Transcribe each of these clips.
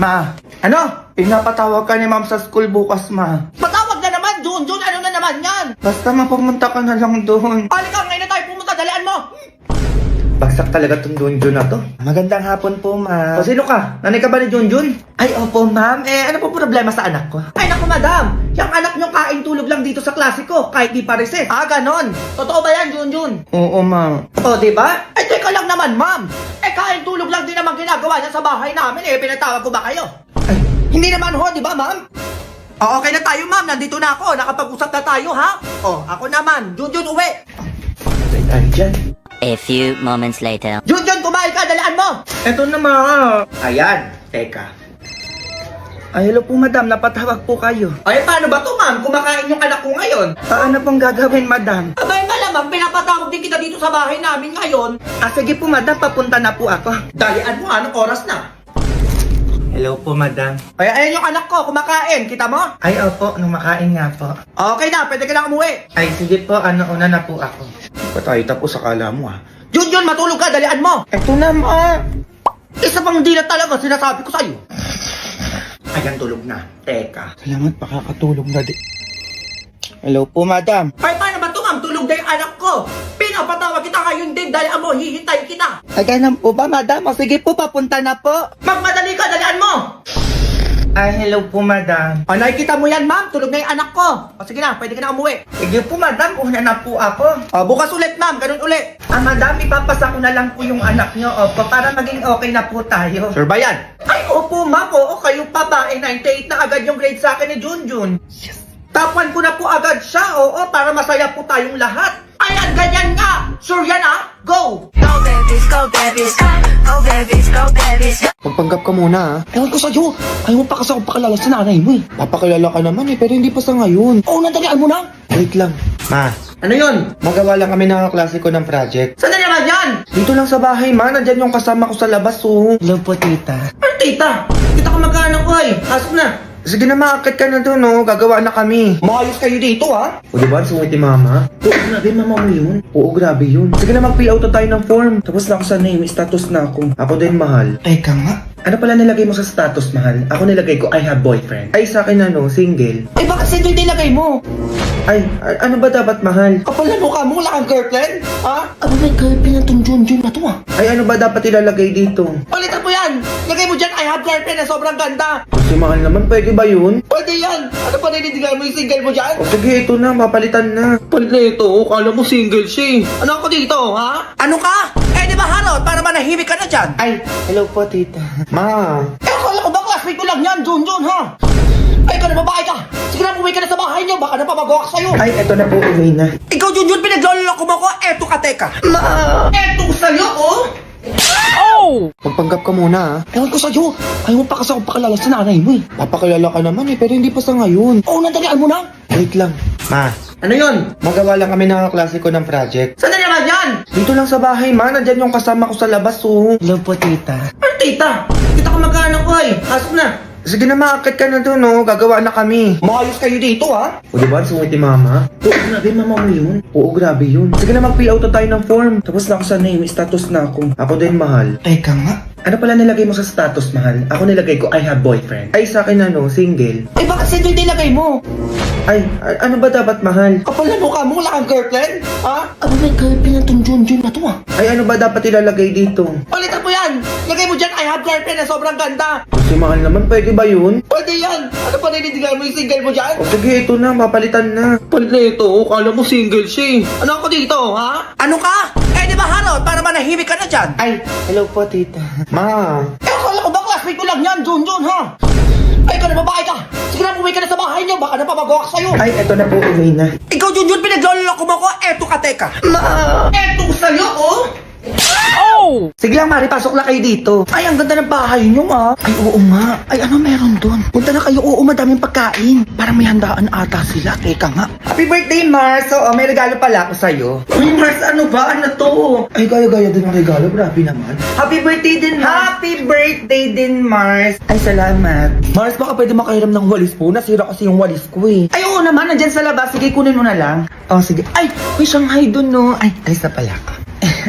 Ma, ano? Pinapatawag ka ni ma'am sa school bukas, ma. Patawag na naman, Jun! Ano na naman yan? Basta mapumunta ka na lang doon. Halika, ngayon na tayo pumunta, dalian mo! Bagsak talaga tong Junjun na to. Magandang hapon po, ma'am. O, sino ka? Nanay ka ba ni Junjun? Ay, opo, ma'am. Ano po problema sa anak ko? Ay naku, madam! Yung anak nyo kain tulog lang dito sa klase ko, kahit di pa recess. Ah, ganon. Totoo ba yan, Jun? Oo, ma'am. O, diba? Ay, teka lang naman, ma'am. Kain tulog lang din naman ginagawa niya sa bahay namin. Pinatawag ko ba kayo? Ay, Hindi naman ho, di ba, ma'am? O, okay na tayo, ma'am. Nandito na ako. Nakapag-usap na tayo, ha? O, ako naman. Jun, uwi. ay, tayo dyan. A few moments later. Jun, kumain ka. Dalian mo. Eto na, ma. Ayan. Teka. Ay, hello po, madam. Napatawag po kayo. Ay, paano ba to, ma'am? Kumakain yung anak ko ngayon. Ano pong gagawin, madam? Abay, malamang pinapatawag din kita dito sa bahay namin ngayon. Sige po, madam. Papunta na po ako. Dalian mo, anong oras na? Hello po, madam. Ay, ayan yung anak ko, kumakain. Kita mo? Ay, opo. Nung makain nga po. Okay na, pwede ka na umuwi. Ay, sige po. Una na po ako. Patay tapos akala mo, Jun, matulog ka, dalian mo. Eto na, ma. Isa pang di na talaga sinasabi ko sa'yo. Ayan, tulog na. Teka. Salamat, makakatulog na di. Hello po, madam. Ay, paano ba to, ma'am? Tulog na yung anak ko. Pinapatawag kita ngayon din, dalian mo, hihintay kita. Ay, ganun po ba, madam? Sige po, papunta na po. Magmadali ka, dalian mo. Ay, hello po, madam. O, nakikita mo yan, ma'am? Tulog na yung anak ko. O, sige na, pwede ka na umuwi. Sige po, madam. Una na po ako. O, bukas ulit, ma'am. Ganun ulit. Madam, ipapasa ko na lang po yung anak nyo, opo, para maging okay na po tayo. Sure ba yan? Ay, opo, ma'am. Oo, kayong babae. 98 na agad yung grade sa akin ni Junjun. Yes. Tapuan ko na po agad siya, oo, para masaya po tayong lahat. Ayan, ganyan nga. Sure yan, ha? Go! Go babies, go babies, go babies, go babies. Magpanggap ka muna, ha? Ewan ko sa'yo. Ayaw mo pa kasi ako pakilala sa nanay mo, eh. Papakilala ka naman, pero hindi pa sa ngayon. Oo, nadalian mo na. Wait lang. Ma, Ano yun? magawa lang kami ng klase ko ng project. Saan na naman yan? Dito lang sa bahay, ma. Nandyan yung kasama ko sa labas, oh. Hello po, tita. Ay, tita. Kita ko magkaanak ko, eh. Pasok na. Sige na, maakit ka na doon, oh. Gagawa na kami. Maayos kayo dito, ha? O diba, sungit ni mama? Oo, grabe mama mo yun. Oo, grabe yun. Sige na, mag-fill out na tayo ng form. Tapos na ako sa name, status na ako. Ako din, mahal. Teka nga. Ano pala nilagay mo sa status, mahal? Ako nilagay ko, I have boyfriend. Ay, sa akin ano, single. Eh, bakit single nilagay mo? Ay, ano ba dapat, mahal? Kapal na mukha mo, wala kang girlfriend? Ha? Ano may girlfriend na tong Junjun na to, ah? Ay, ano ba dapat ilalagay dito? Palitan mo yan! Lagay mo dyan, I have girlfriend na sobrang ganda! Kasi mahal naman, pwede ba yun? Pwede yan! Ano pa ninindigan mo yung single mo dyan? O sige, ito na, papalitan na. Palito, kala mo single siya. Ano ako dito, ha? Ano ka? Eh, di ba Harold? Para manahimik ka na dyan. Ay, hello po, tita. Ma. Akala ko ba classmate ko lang yan, Jun, ha? Ay, ikaw na babae ka! Sige na, umuwi ka na sa bahay niyo, baka napapagawa ka sa'yo! Ay, eto na po, uwi na. Ikaw, Jun, pinagloloko mo ko, eto ka, teka! Ma. Eto sa'yo, oh! Magpanggap ka muna, ha? Ewan ko sa'yo, ayaw mo pa kasi ako pakilala sa nanay mo, eh. Papakilala ka naman, pero hindi pa sa ngayon. Oo, nadalian mo na! Wait lang. Ma. Ano yun? Magawa lang kami ng klase ko ng project. Saan na naman yan? Dito lang sa bahay, ma. Nandyan yung kasama ko sa labas, oh. Hello po, tita. Ay, tita! Kita ko magkaanak ko, eh. Pasok na! Sige na, maakit ka na doon, oh. Gagawa na kami. Maayos kayo dito, ha? O diba, sungit ni mama? Oo, grabe mama mo yun. Oo, grabe yun. Sige na, mag-fill out na tayo ng form. Tapos na ako sa name, status na ako. Ako din, mahal. Teka nga. Ano pala nilagay mo sa status, mahal? Ako nilagay ko, I have boyfriend. Ay, sa akin ano, single. Eh, bakit single nilagay mo? Ay, ano ba dapat, mahal? Kapal na mukha mo, wala kang girlfriend? Ha? Ano may girlfriend na tong Junjun na to, ah? Ay, ano ba dapat ilalagay dito? Palitan mo yan! Lagay mo dyan, I have girlfriend na sobrang ganda! Kasi mahal naman, pwede ba yun? Pwede yan! Ano pa ninindigan mo yung single mo dyan? O sige, ito na, papalitan na. Palito, kala mo single siya. Ano ako dito, ha? Ano ka? Eh, di ba Harold? Para manahimik ka na dyan. Ay, hello po, tita. Ma. Eh, akala ko ba classmate ko lang yan, Jun, ha? Ay, ikaw na babae ka! Sige na, umuwi ka na sa bahay niyo, baka napapagawa ka sa'yo! Ay, eto na po, uwi na. Ikaw, Jun, pinagloloko mo ko, eto ka, teka! Ma. Eto sa'yo, oh! Sige lang, Mari, pasok lang kayo dito. Ay, ang ganda ng bahay niyo, ma! Ay, oo nga. Ay, ano meron doon? Punta na kayo. Oo, madaming pagkain. Parang may handaan ata sila. Teka nga. Happy birthday, Mars. Oo, may regalo pala ako sa'yo. Uy, Mars, ano ba? Ano to? Ay, gaya-gaya din ang regalo. Grabe naman. Happy birthday din, Mars. Happy birthday din, Mars. Ay, salamat. Mars, baka pwede makahiram ng walis po. Nasira kasi yung walis ko eh. Ay, oo naman. Nandyan sa labas. Sige, kunin mo na lang. Oh, sige. Ay, may Shanghai doon, no. Ay, guys na pala ka.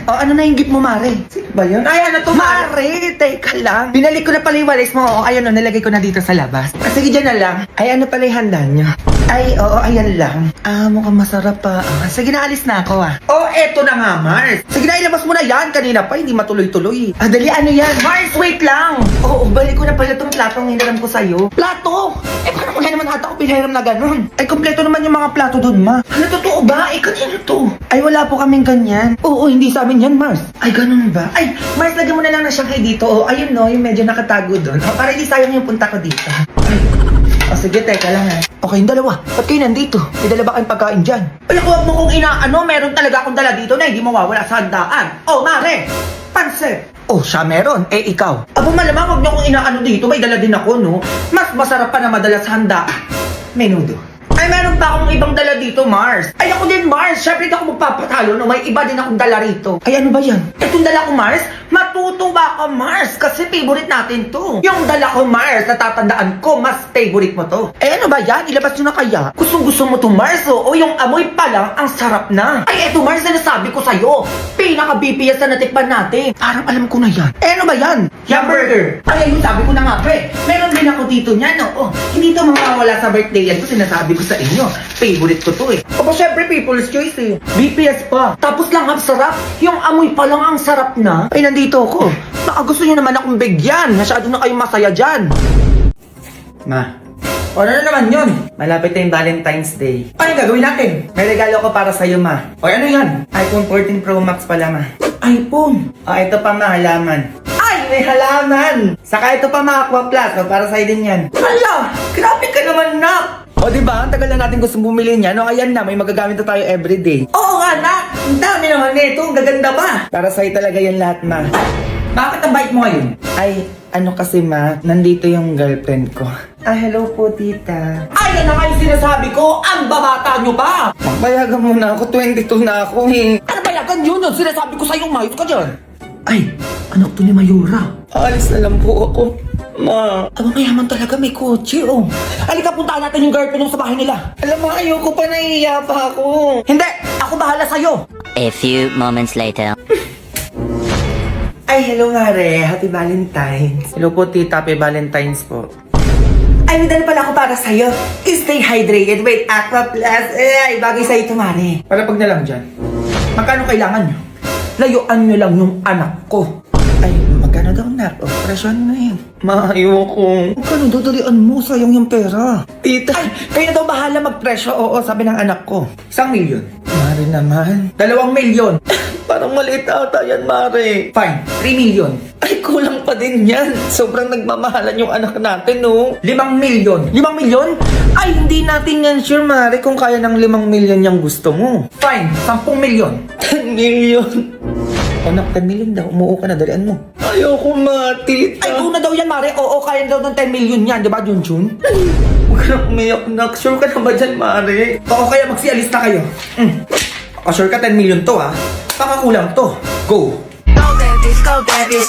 O, ano na yung gift mo, Mare? Sino ba yan? Ay, ano to, Mare? Teka lang. Binalik ko na pala yung walis mo. O, ayun o, nilagay ko na dito sa labas. Sige, dyan na lang. Ay, ano pala yung handa nyo? Ay, oo, ayan lang. Mukhang masarap pa. Sige na, alis na ako Oh, eto na nga, Mars. Sige na, ilabas mo na yan. Kanina pa, hindi matuloy-tuloy. Dali, ano yan? Mars, wait lang. Oo, balik ko na pala itong platong hiniram ko sa'yo. Plato? Paano kaya naman ata ko pinahiram na ganun? Ay, kompleto naman yung mga plato dun, ma. Ano, totoo ba? Kanino to? Ay, wala po kaming ganyan. Oo, hindi sa amin yan, Mars. Ay, ganun ba? Ay, Mars, lagyan mo na lang na Shanghai dito. Ayun no, yung medyo nakatago dun. Para hindi sayang yung punta ko dito. Ay, sige, teka lang Okay, yung dalawa. Ba't kayo nandito? May dala ba kayong pagkain dyan? Ay, huwag mo kong inaano. Meron talaga akong dala dito na hindi mawawala sa handaan. Oh, Mare! Pansit! Oh, siya meron. Ikaw. Abo, malamang huwag niyo kong inaano dito. May dala din ako, no? Mas masarap pa na madala sa handaan. Menudo. Ay, meron pa akong ibang dala dito, Mars. Ay, ako din, Mars. Siyempre, hindi ako magpapatalo, no? May iba din akong dala rito. Ay, ano ba yan? Itong dala ko, Mars? Matutuwa ka, Mars. Kasi favorite natin to. Yung dala ko, Mars, natatandaan ko, mas favorite mo to. Ay, ano ba yan? Ilabas nyo na kaya? Gusto mo to, Mars, o yung amoy pa lang, ang sarap na. Ay, eto, Mars, na nasabi ko sa'yo. Pinaka-BPS na natikpan natin. Parang alam ko na yan. Eh, ano ba yan? Hamburger. Ay, ayun, sabi ko na nga, pre. Meron din ako dito niyan, no? Hindi to mawawala sa birthday yan. Kasi sinasabi ko sa inyo, favorite ko to Aba, syempre, people's choice BPS pa. Tapos lang, ang sarap. Yung amoy pa lang, ang sarap na. Ay, nandito ako. Baka gusto nyo naman akong bigyan. Masyado na kayong masaya dyan. Ma. O, ano na naman yun? Malapit na yung Valentine's Day. Ano yung gagawin natin? May regalo ko para sa'yo, ma. O, ano yan? iPhone 14 Pro Max pala, ma. iPhone? O, ito pa, ma, halaman. Ay, may halaman! Saka ito pa, ma, Aqua Plus. O, para sa'yo din yan. Hala! Grabe ka naman, nak! O, diba? Ang tagal na natin gusto bumili niya. No, ayan na. May magagamit na tayo everyday. Oo nga, nak! Ang dami naman nito. Ang gaganda pa. Para sa'yo talaga yan lahat, ma. Bakit ang bait mo ngayon? Ay, ano kasi, ma, nandito yung girlfriend ko. Hello po, tita. Ay, yan na nga yung sinasabi ko! Ang babata nyo ba? Payagan mo na ako, 22 na ako Ano payagan yun? Sinasabi ko sa'yo, mayos ka dyan. Ay, anak to ni Mayura. Alis na lang po ako, ma. Aba, mayaman talaga, may kotse, Halika, puntaan natin yung girlfriend sa bahay nila. Alam mo, ayoko pa, nahihiya pa ako. Hindi, ako bahala sa'yo. A few moments later. Ay, hello, Mare. Happy Valentine's. Hello po, tita. Happy Valentine's po. Ay, may dala pala ako para sa'yo. Stay hydrated with Aqua Plus. Ay, bagay sa'yo ito, Mare. Para pag na lang dyan. Magkano kailangan nyo? Layuan nyo lang yung anak ko. Ay, magkano daw, nak? Presyon na yun. Ayoko. Magkano dodalian mo? Sayang yung pera. Tita, ay, kayo na daw bahala magpresyo. Oo, sabi ng anak ko. 1 milyon. Mare naman. 2 milyon. Parang maliit ata yan, Mare. Fine, 3 milyon. Ay, kulang pa din yan. Sobrang nagmamahalan yung anak natin, no? 5 milyon. 5 milyon? Ay, hindi natin yan sure, Mare, kung kaya ng 5 milyon yung gusto mo. Fine, 10 milyon. 10 milyon. Anak, 10 milyon daw. Umuo ka na, dalian mo. Ayoko, Mati. Ay, kung na daw yan, Mare. Oo, kaya daw ng 10 milyon yan. Diba, Junjun? Huwag ka na umiyak, nak. Sure ka na ba dyan, Mare? Oo, kaya magsialis na kayo. Sure ka 10 milyon to, ha? Baka kulang to. Go! Go babies, go babies,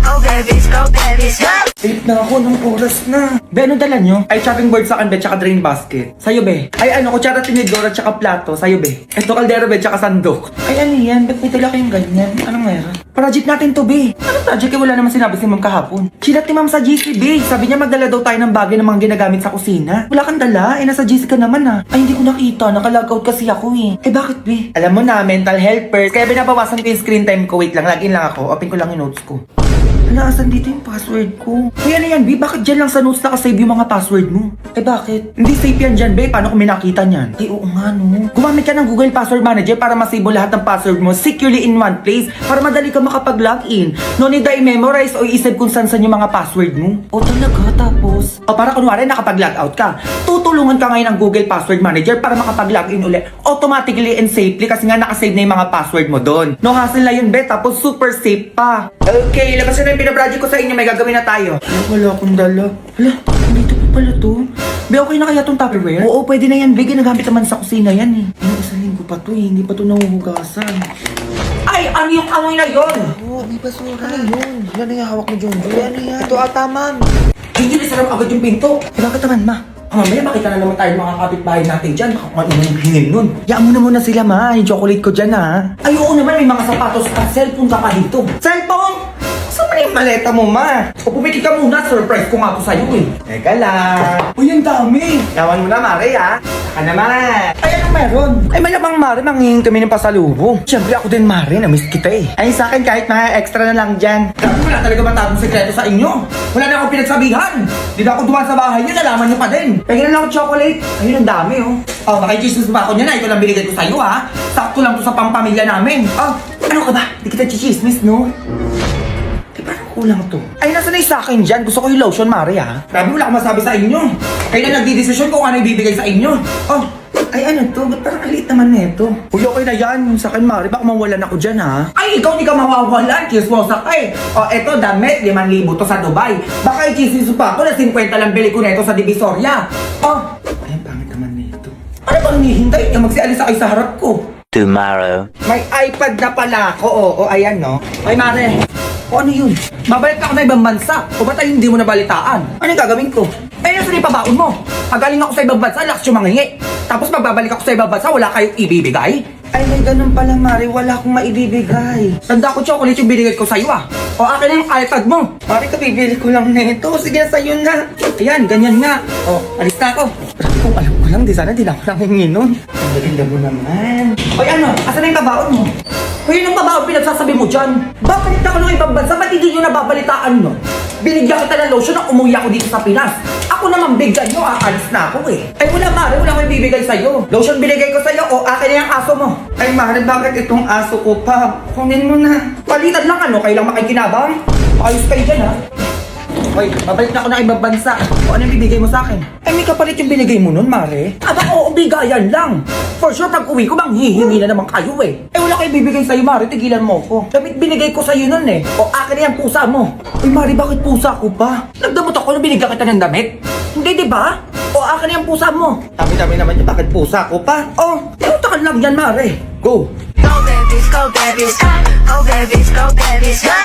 go babies, go babies, go. Late na ako ng oras na. Be, ano dala nyo? Ay, chopping board sa akin, be, tsaka drain basket. Sa'yo, be. Ay, ano, kutsara, tinidora, tsaka plato. Sa'yo, be. Ito, kaldero, be, tsaka sandok. Ay, ano yan? Ba't may dala kayong ganyan? Anong meron? Project natin to, be. Anong project? Eh, wala naman sinabi si ma'am kahapon. Chinat ni ma'am sa GC, be. Sabi niya magdala daw tayo ng bagay ng mga ginagamit sa kusina. Wala kang dala? Eh, nasa GC ka naman, ah. Ay, hindi ko nakita. Naka-logout kasi ako, eh. Eh, bakit, be? Alam mo na, mental health first. Kaya binabawasan ko yung screen time ko. Wait lang, login lang ako. Open ko lang yung notes ko. Hala, asan dito yung password ko? Uy, ano yan, B? Bakit dyan lang sa notes nakasave yung mga password mo? Eh, bakit? Hindi safe yan dyan, B. Paano kung may nakita niyan? Eh, oo nga, no. Gumamit ka ng Google Password Manager para masave mo lahat ng password mo securely in one place para madali ka makapag-login. No need na i-memorize o i-save kung saan yung mga password mo. O talaga, tapos? O para kunwari nakapag-logout ka. Tutulungan ka ngayon ng Google Password Manager para makapag-login ulit automatically and safely kasi nga nakasave na yung mga password mo doon. No hassle na yun, B. Tapos super safe pa. Okay, labas na yung pinaproject ko sa inyo. May gagawin na tayo. Wala akong dala. Hala, dito pa pala to. Be, okay na kaya tong Tupperware? Oo, pwede na yan. Be, ginagamit naman sa kusina yan eh. Ay, isang linggo pa to eh. Hindi pa to nahuhugasan. Ay, ano yung amoy na yun? Oo, may basura. Ano yun? Yan na yung hawak mo, Junjun. Ano yan? Ito ata, ma'am. Hindi na sarap agad yung pinto. Eh, bakit naman, ma? Mamaya makita na naman tayo mga kapitbahay natin dyan. Baka kung ano yung hingin nun. Yaan mo na muna sila, ma. Yung chocolate ko dyan, ha. Ay, oo naman. May mga sapatos at cellphone ka pa dito. Cellphone? Saan ba yung maleta mo, ma? O pumikit ka muna. Surprise ko nga ako sa'yo, eh. Teka lang. Uy, ang dami. Yawan mo na, Mare, ha? Saka naman. Ay, ano meron? Ay, malamang, Mare, mangingin kami ng pasalubong. Siyempre, ako din, Mare. Namiss kita, eh. Ay, sa akin, kahit mga extra na lang dyan. Grabe, wala talaga matagong sekreto sa inyo. Wala na akong pinagsabihan. Di na ako dumaan sa bahay niyo, nalaman niyo pa din. Pagin na lang ako chocolate. Ayun, ang dami, oh. Oh, nakichismis pa ako niya na. Ito lang binigay ko sa'yo, ha? Sakto lang to sa pampamilya namin. Oh, ano ka ba? Di kita chichismis, no? Di parang kulang to. Ay, nasa na yung sa akin dyan? Gusto ko yung lotion, Mari, ha? Grabe, wala akong masabi sa inyo. Kayo na nagdidesisyon kung ano ibibigay sa inyo. Oh, ay ano to? Ba't parang aliit naman neto? Uy, okay na yan. Sa akin, Mari, baka mawalan ako dyan, ha? Ay, ikaw di ka mawawalan. Chismosa ka, eh. O, eto, damit. 5,000 to sa Dubai. Baka i-chismis pa ako na 50 lang bili ko neto sa Divisoria. Oh, ay, ang pangit naman neto. Ano bang hinihintay niya? Magsialisa kayo sa harap ko. Tomorrow. May iPad na pala ako, o ayan, no? Ay, Mare. O, ano yun? Babalik ako na ibang bansa. O ba't ay hindi mo nabalitaan? Ano yung gagawin ko? Eh, nasa na yung pabaon mo? Pagaling ako sa ibang bansa, lakas yung mangingi. Tapos magbabalik ako sa ibang bansa, wala kayong ibibigay? Ay, may ganun pala, Mari. Wala akong maibibigay. Tanda ko chocolate yung binigay ko sa'yo, ah. O, akin na yung iPad mo. Mari, kabibili ko lang nito. Sige, sa'yo na. Ayan, ganyan nga. O, alis na ako. Kung alam ko lang, di sana di na ako nangingin nun. Ang galinda mo naman. Oy, ano? Asan na yung pabaon mo? Hoy, yung pabaon pinagsasabi mo dyan. Bakit ako ng ibang bansa? Ba't hindi nyo nababalitaan no? Binigyan kita ng lotion na umuwi ako dito sa Pinas. Ako naman bigyan nyo, aalis na ako eh. Ay, wala, Mare. Wala akong ibibigay sa'yo. Lotion binigay ko sa'yo, o akin na yung aso mo. Ay, Mare, bakit itong aso ko pa? Kunin mo na. Palitan lang, ano? Kailang makikinabang. Ayos kayo dyan, ha? Hoy, babalik na ako ng ibang bansa. O ano yung bibigay mo sa akin? Ay, may kapalit yung binigay mo nun, Mare. Aba, oo, bigayan lang. For sure, pag uwi ko, bang hihingi na naman kayo eh. Eh, wala kayo bibigay sa'yo, Mare. Tigilan mo ko. Damit binigay ko sa'yo nun eh. O akin na yung pusa mo. Uy, Mare, bakit pusa ko pa? Nagdamot ako nung binigyan kita ng damit. Hindi, di ba? O akin na yung pusa mo. Dami-dami naman yun, bakit pusa ko pa? Oh, utakan lang yan, Mare. Go. Go babies, go babies, go babies, go babies, go.